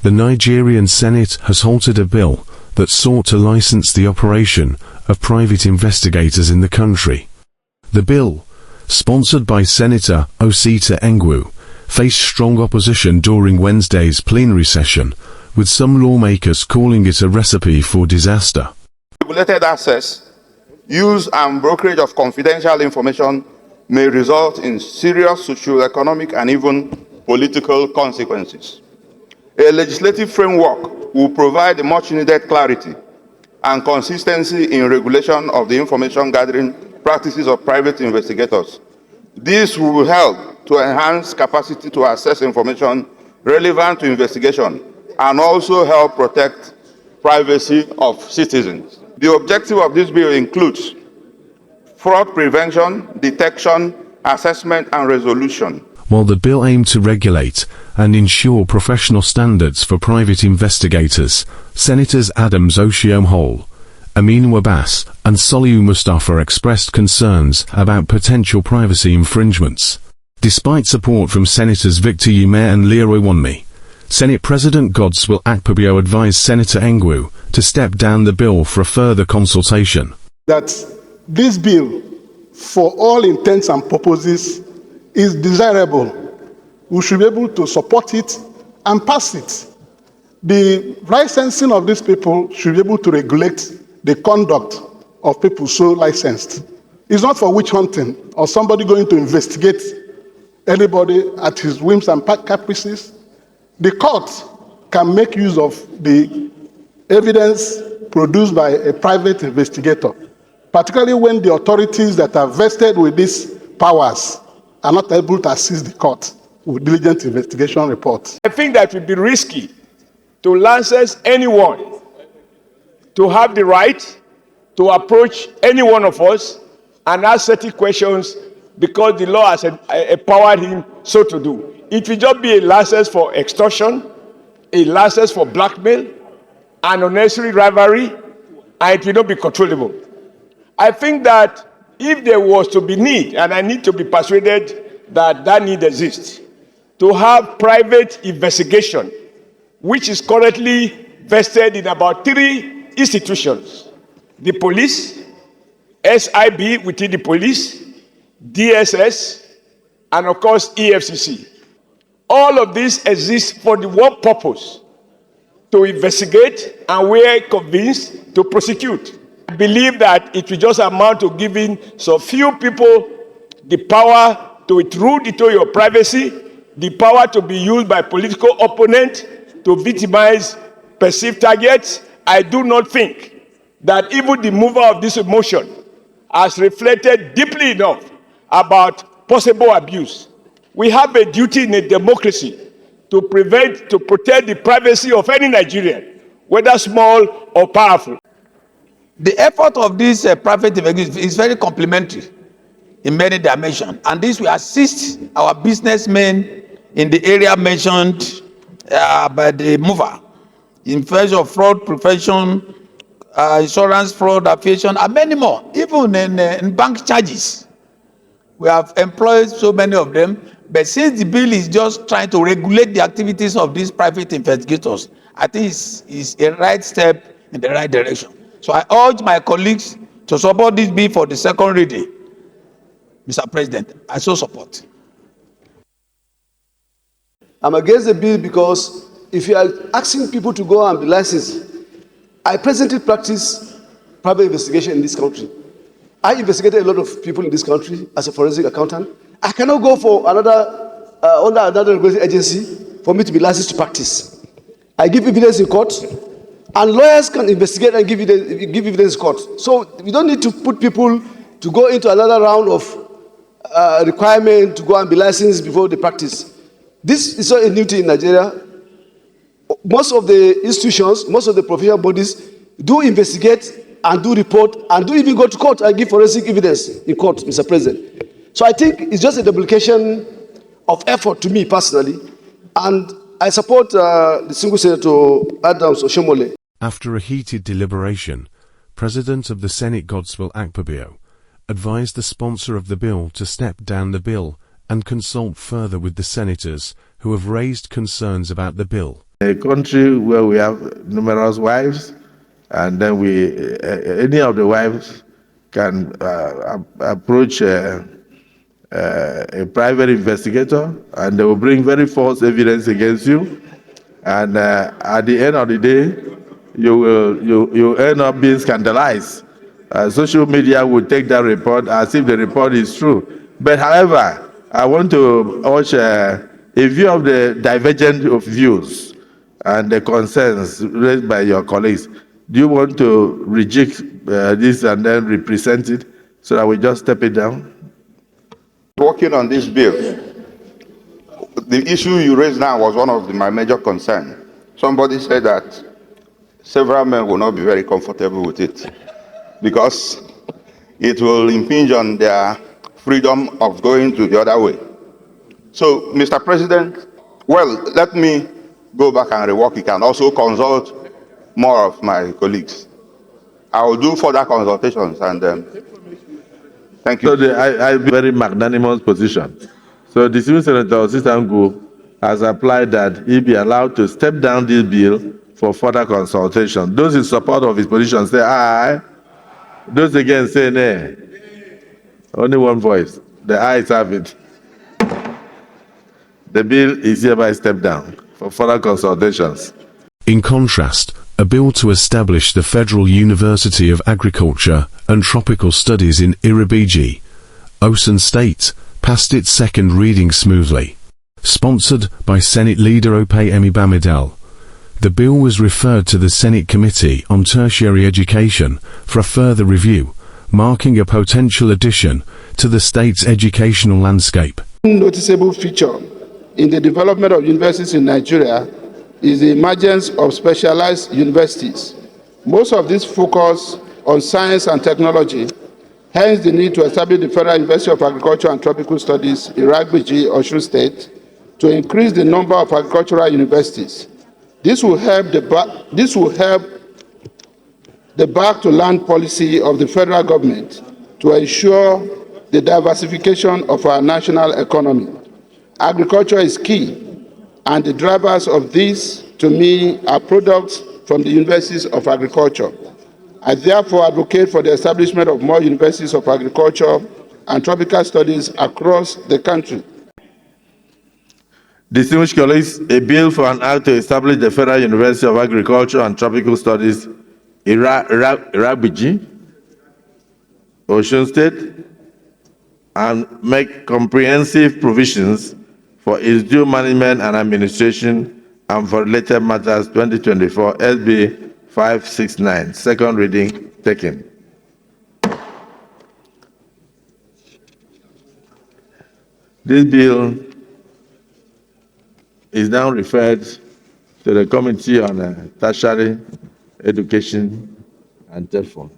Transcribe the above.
The Nigerian Senate has halted a bill that sought to license the operation of private investigators in the country. The bill, sponsored by Senator Osun Ngwu, faced strong opposition during Wednesday's plenary session, with some lawmakers calling it a recipe for disaster. Regulated access, use and brokerage of confidential information may result in serious socio-economic and even political consequences. A legislative framework will provide much needed clarity and consistency in regulation of the information gathering practices of private investigators. This will help to enhance capacity to access information relevant to investigation and also help protect privacy of citizens. The objective of this bill includes fraud prevention, detection, assessment, and resolution. While the bill aimed to regulate and ensure professional standards for private investigators, Senators Adams Oshiomhole, Aminu Abbas, and Soliu Mustafa expressed concerns about potential privacy infringements. Despite support from Senators Victor Ume and Leroy Wanmi, Senate President Godswill Akpabio advised Senator Ngwu to step down the bill for a further consultation. That this bill, for all intents and purposes, is desirable. We should be able to support it and pass it. The licensing of these people should be able to regulate the conduct of people so licensed. It's not for witch hunting or somebody going to investigate anybody at his whims and caprices. The court can make use of the evidence produced by a private investigator, particularly when the authorities that are vested with these powers are not able to assist the court with diligent investigation reports. I think that it would be risky to license anyone to have the right to approach any one of us and ask certain questions because the law has empowered him so to do. It will just be a license for extortion, a license for blackmail, an unnecessary rivalry, and it will not be controllable. I think that if there was to be need, and I need to be persuaded that that need exists, to have private investigation, which is currently vested in about 3 institutions: the police, SIB within the police, DSS, and of course EFCC. All of this exists for the one purpose: to investigate and, where convinced, to prosecute. I believe that it will just amount to giving some few people the power to intrude into your privacy, the power to be used by political opponents to victimize perceived targets. I do not think that even the mover of this motion has reflected deeply enough about possible abuse. We have a duty in a democracy to protect the privacy of any Nigerian, whether small or powerful. The effort of this private investigation is very complementary in many dimensions, and this will assist our businessmen in the area mentioned by the mover, in terms of fraud prevention, insurance fraud, aviation, and many more, even in bank charges. We have employed so many of them, but since the bill is just trying to regulate the activities of these private investigators, I think it's a right step in the right direction. So I urge my colleagues to support this bill for the second reading. Mr. President, I so support. I'm against the bill because if you are asking people to go and be licensed, I presently practice private investigation in this country. I investigated a lot of people in this country as a forensic accountant. I cannot go for under another regulatory agency for me to be licensed to practice. I give evidence in court, and lawyers can investigate and give evidence in court. So we don't need to put people to go into another round of requirement to go and be licensed before they practice. This is not a new thing in Nigeria. Most of the institutions, most of the professional bodies do investigate and do report and do even go to court and give forensic evidence in court, Mr. President. So I think it's just a duplication of effort to me personally, and I support the single Senator Adams Oshiomhole. After a heated deliberation, President of the Senate Godswill Akpabio advised the sponsor of the bill to step down the bill and consult further with the senators who have raised concerns about the bill. A country where we have numerous wives, and then any of the wives can approach a private investigator, and they will bring very false evidence against you. And at the end of the day, you end up being scandalized. Social media will take that report as if the report is true. But however, I want to urge a view of the divergence of views and the concerns raised by your colleagues. Do you want to reject this and then represent it so that we just step it down? Working on this bill, the issue you raised now was one of my major concerns. Somebody said that several men will not be very comfortable with it because it will impinge on their freedom of going to the other way. So, Mr. President, well, let me go back and rework it and also consult more of my colleagues. I will do further consultations and thank you. So I have a very magnanimous position. So the Civil Senator Ngwu has applied that he be allowed to step down this bill for further consultation. Those in support of his position say aye. Those against say nay. Only one voice. The ayes have it. The bill is hereby stepped down for further consultations. In contrast, a bill to establish the Federal University of Agriculture and Tropical Studies in Iribiji, Osun State, passed its second reading smoothly. Sponsored by Senate Leader Opeyemi Bamidele, the bill was referred to the Senate Committee on Tertiary Education for a further review, marking a potential addition to the state's educational landscape. One noticeable feature in the development of universities in Nigeria is the emergence of specialized universities. Most of these focus on science and technology, hence the need to establish the Federal University of Agriculture and Tropical Studies in Iribiji, Osun State, to increase the number of agricultural universities. This will help the back-to-land policy of the federal government to ensure the diversification of our national economy. Agriculture is key, and the drivers of this, to me, are products from the universities of agriculture. I therefore advocate for the establishment of more universities of agriculture and tropical studies across the country. Distinguished colleagues, a bill for an act to establish the Federal University of Agriculture and Tropical Studies, Iribiji, Osun State, and make comprehensive provisions for its due management and administration and for related matters 2024 SB 569. Second reading taken. This bill is now referred to the Committee on Tertiary Education and Telephone.